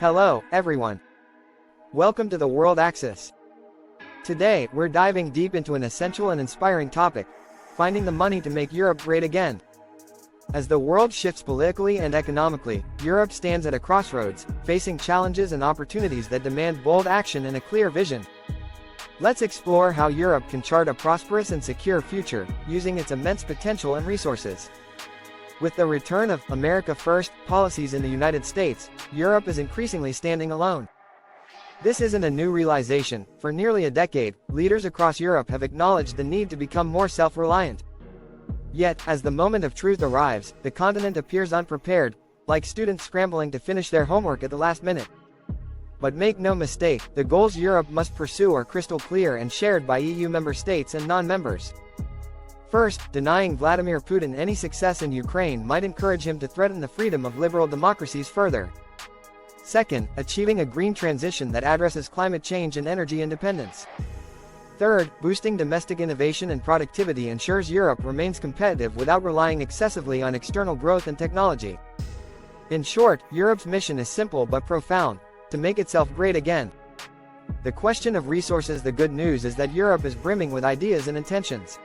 Hello, everyone. Welcome to the World Axis. Today, we're diving deep into an essential and inspiring topic: finding the money to make Europe great again. As the world shifts politically and economically, Europe stands at a crossroads, facing challenges and opportunities that demand bold action and a clear vision. Let's explore how Europe can chart a prosperous and secure future, using its immense potential and resources. With the return of America First policies in the United States, Europe is increasingly standing alone. This isn't a new realization. For nearly a decade, leaders across Europe have acknowledged the need to become more self-reliant. Yet, as the moment of truth arrives, the continent appears unprepared, like students scrambling to finish their homework at the last minute. But make no mistake, the goals Europe must pursue are crystal clear and shared by EU member states and non-members. First, denying Vladimir Putin any success in Ukraine might encourage him to threaten the freedom of liberal democracies further. Second, achieving a green transition that addresses climate change and energy independence. Third, boosting domestic innovation and productivity ensures Europe remains competitive without relying excessively on external growth and technology. In short, Europe's mission is simple but profound: to make itself great again. The question of resources. The good news is that Europe is brimming with ideas and intentions.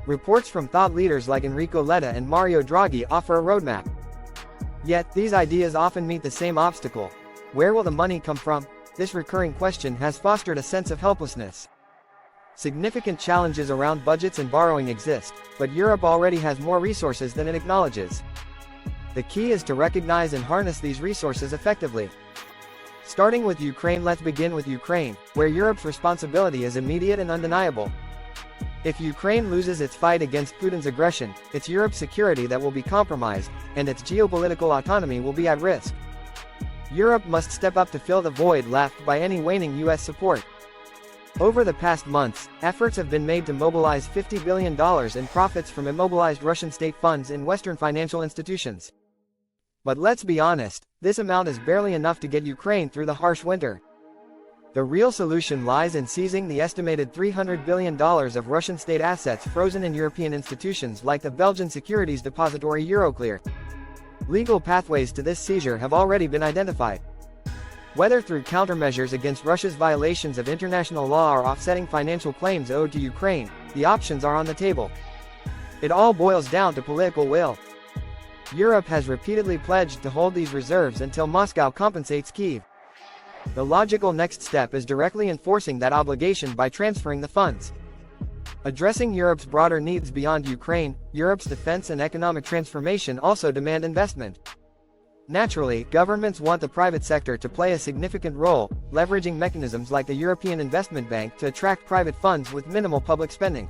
Reports from thought leaders like Enrico Letta and Mario Draghi offer a roadmap. Yet, these ideas often meet the same obstacle: where will the money come from? This recurring question has fostered a sense of helplessness. Significant challenges around budgets and borrowing exist, but Europe already has more resources than it acknowledges. The key is to recognize and harness these resources effectively. Starting with Ukraine. Let's begin with Ukraine, where Europe's responsibility is immediate and undeniable. If Ukraine loses its fight against Putin's aggression, it's Europe's security that will be compromised, and its geopolitical autonomy will be at risk. Europe must step up to fill the void left by any waning US support. Over the past months, efforts have been made to mobilize $50 billion in profits from immobilized Russian state funds in Western financial institutions. But let's be honest, this amount is barely enough to get Ukraine through the harsh winter. The real solution lies in seizing the estimated $300 billion of Russian state assets frozen in European institutions like the Belgian securities depository Euroclear. Legal pathways to this seizure have already been identified. Whether through countermeasures against Russia's violations of international law or offsetting financial claims owed to Ukraine, the options are on the table. It all boils down to political will. Europe has repeatedly pledged to hold these reserves until Moscow compensates Kyiv. The logical next step is directly enforcing that obligation by transferring the funds. Addressing Europe's broader needs beyond Ukraine, Europe's defense and economic transformation also demand investment. Naturally, governments want the private sector to play a significant role, leveraging mechanisms like the European Investment Bank to attract private funds with minimal public spending.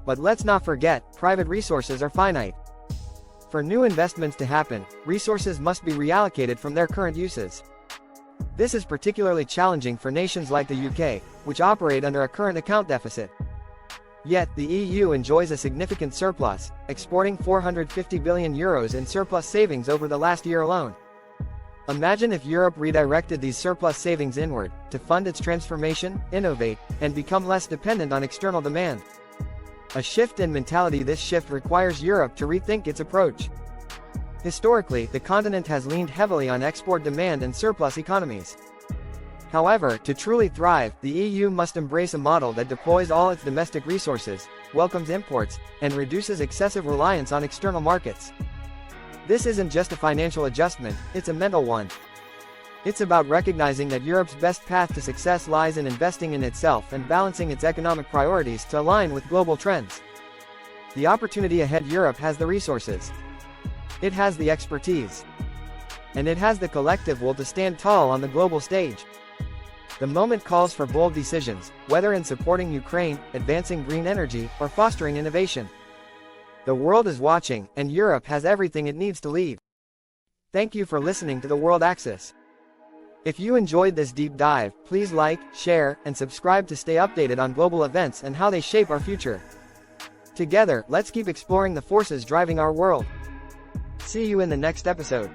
But let's not forget, private resources are finite. For new investments to happen, resources must be reallocated from their current uses. This is particularly challenging for nations like the UK, which operate under a current account deficit. Yet, the EU enjoys a significant surplus, exporting €450 billion in surplus savings over the last year alone. Imagine if Europe redirected these surplus savings inward, to fund its transformation, innovate, and become less dependent on external demand. A shift in mentality. This shift requires Europe to rethink its approach. Historically, the continent has leaned heavily on export demand and surplus economies. However, to truly thrive, the EU must embrace a model that deploys all its domestic resources, welcomes imports, and reduces excessive reliance on external markets. This isn't just a financial adjustment, it's a mental one. It's about recognizing that Europe's best path to success lies in investing in itself and balancing its economic priorities to align with global trends. The opportunity ahead. Europe has the resources. It has the expertise. And it has the collective will to stand tall on the global stage. The moment calls for bold decisions, whether in supporting Ukraine, advancing green energy, or fostering innovation. The world is watching, and Europe has everything it needs to lead. Thank you for listening to the World Axis. If you enjoyed this deep dive, please like, share, and subscribe to stay updated on global events and how they shape our future. Together, let's keep exploring the forces driving our world. See you in the next episode.